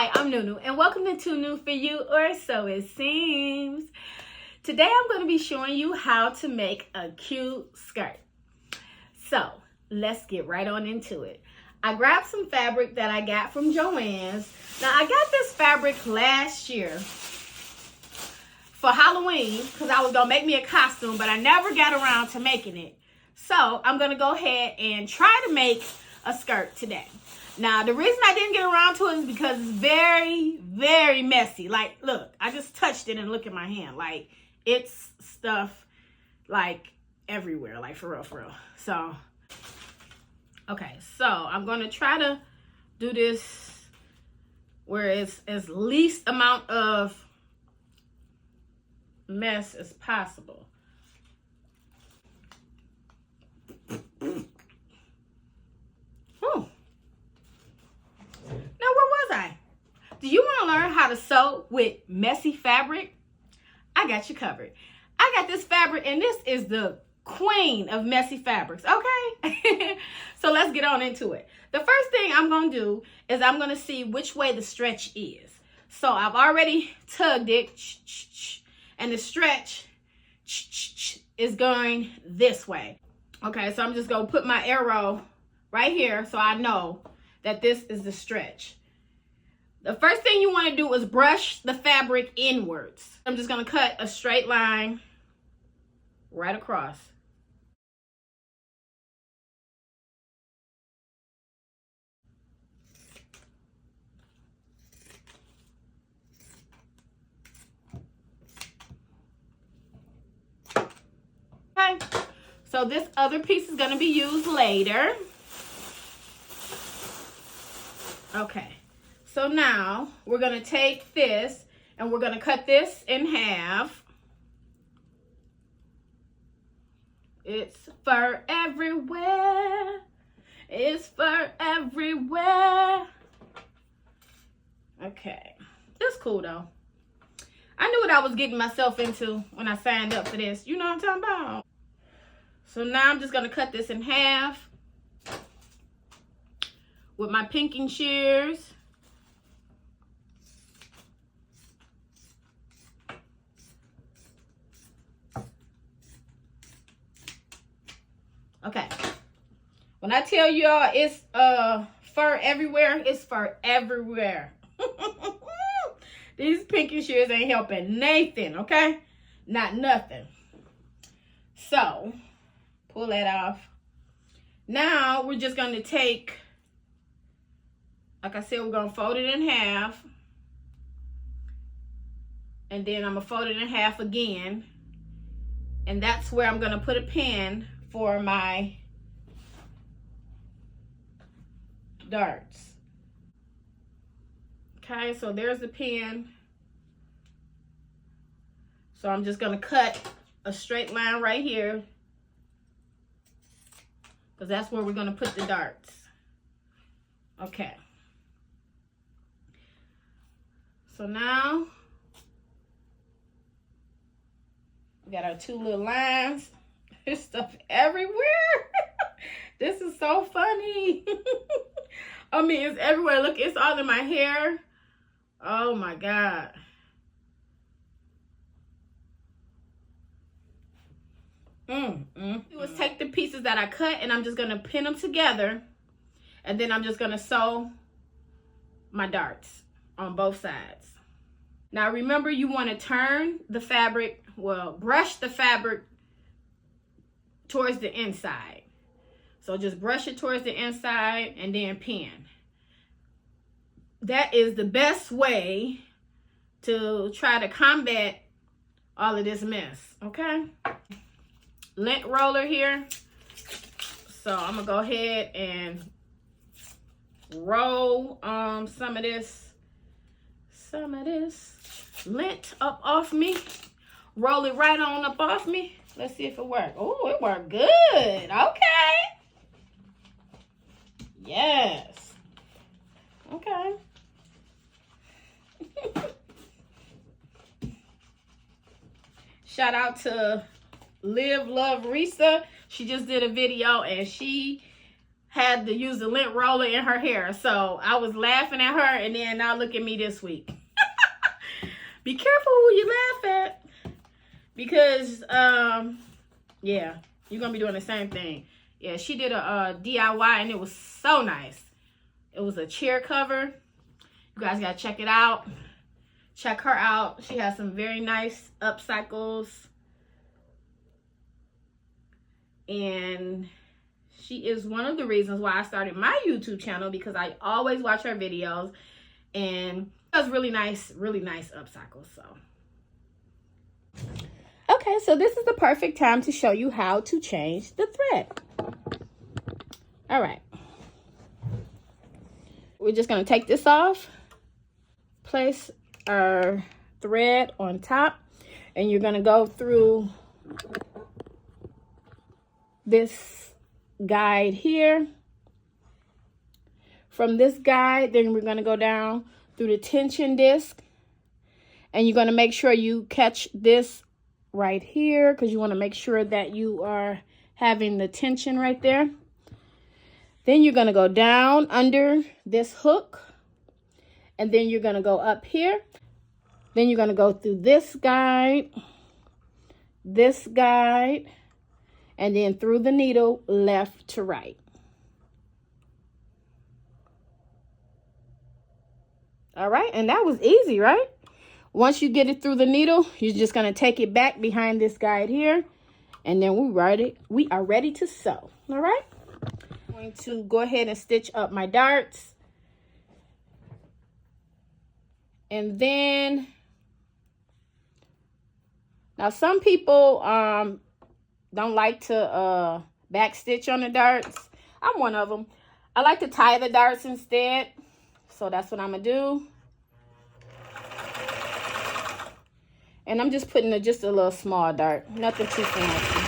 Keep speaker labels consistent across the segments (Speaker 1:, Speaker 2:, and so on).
Speaker 1: Hi, I'm Nunu, and welcome to Too New For You, or so it seems. Today I'm going to be showing you how to make a cute skirt. So, let's get right on into it. I grabbed some fabric that I got from Joann's. Now, I got this fabric last year for Halloween because I was going to make me a costume, but I never got around to making it. So, I'm going to go ahead and try to make a skirt today. Now, the reason I didn't get around to it is because it's very, very messy. Like, look, I just touched it and look at my hand. Like, it's stuff, like, everywhere. Like, for real, for real. So, okay. So, I'm going to try to do this where it's as least amount of mess as possible. Do you want to learn how to sew with messy fabric? I got you covered. I got this fabric, and this is the queen of messy fabrics, okay? So let's get on into it. The first thing I'm going to do is I'm going to see which way the stretch is. So I've already tugged it, and the stretch is going this way. Okay, so I'm just going to put my arrow right here so I know that this is the stretch. The first thing you want to do is brush the fabric inwards. I'm just going to cut a straight line right across. Okay, so this other piece is going to be used later. Okay. So now we're going to take this and we're going to cut this in half. It's fur everywhere. It's fur everywhere. Okay. That's cool though. I knew what I was getting myself into when I signed up for this. You know what I'm talking about? So now I'm just going to cut this in half with my pinking shears. Okay, when I tell y'all it's fur everywhere, it's fur everywhere. These pinky shears ain't helping Nathan, okay? Not nothing. So, pull that off. Now, we're just going to take, like I said, we're going to fold it in half. And then I'm going to fold it in half again. And that's where I'm going to put a pin for my darts. Okay, so there's the pin. So I'm just going to cut a straight line right here because that's where we're going to put the darts. Okay. So now we got our two little lines. There's stuff everywhere. This is so funny. I mean, it's everywhere. Look, it's all in my hair. Oh my God. Let's take the pieces that I cut and I'm just going to pin them together. And then I'm just going to sew my darts on both sides. Now remember, you want to turn the fabric, well, brush the fabric towards the inside. So just brush it towards the inside and then pin. That is the best way to try to combat all of this mess, okay? Lint roller here. So I'm gonna go ahead and roll some of this lint up off me. Roll it right on up off me. Let's see if it worked. Oh, it worked good. Okay. Yes. Okay. Shout out to Liveloverisa. She just did a video and she had to use the lint roller in her hair. So I was laughing at her, and then now look at me this week. Be careful who you laugh at, because yeah, you're gonna be doing the same thing. Yeah, she did a DIY, and it was so nice. It was a chair cover. You guys gotta check it out. Check her out. She has some very nice upcycles, and she is one of the reasons why I started my YouTube channel, because I always watch her videos, and does really nice upcycles. So okay, so this is the perfect time to show you how to change the thread. All right, we're just going to take this off, place our thread on top, and you're going to go through this guide here. From this guide, then we're going to go down through the tension disc, and you're going to make sure you catch this right here, because you want to make sure that you are having the tension right there. Then you're going to go down under this hook, and then you're going to go up here. Then you're going to go through this guide, and then through the needle left to right. All right, and that was easy, right? Once you get it through the needle, you're just going to take it back behind this guide here, and then we are ready to sew. All right, I'm going to go ahead and stitch up my darts, and then now some people don't like to back stitch on the darts. I'm one of them. I like to tie the darts instead, so that's what I'm gonna do. And I'm just putting just a little small dart, nothing too fancy,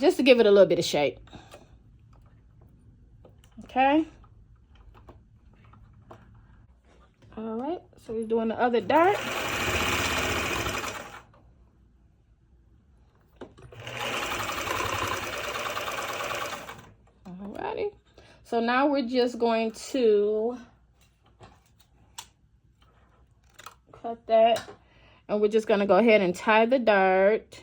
Speaker 1: just to give it a little bit of shape. Okay. All right, so we're doing the other dart. Alrighty. So now we're just going to cut that, and we're just going to go ahead and tie the dart.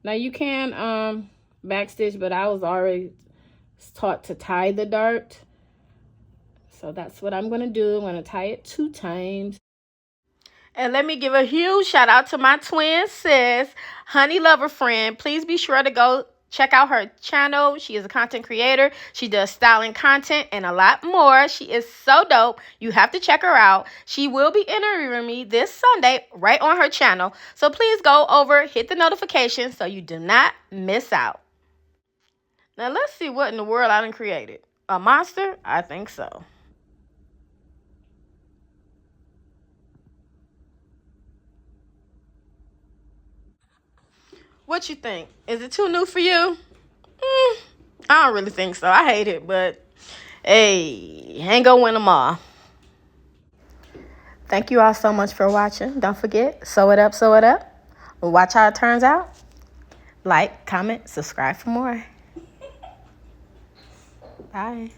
Speaker 1: Now you can backstitch, but I was already taught to tie the dart, so that's what I'm going to do. I'm going to tie it 2 times. And let me give a huge shout out to my twin sis, Honeyloverfriend. Please be sure to go check out her channel. She is a content creator. She does styling content and a lot more. She is so dope. You have to check her out. She will be interviewing me this Sunday right on her channel. So please go over, hit the notification so you do not miss out. Now let's see what in the world I done created. A monster? I think so. What you think? Is it too new for you? I don't really think so. I hate it, but hey, ain't gonna win them all. Thank you all so much for watching. Don't forget, sew it up, sew it up. Watch how it turns out. Like, comment, subscribe for more. Bye.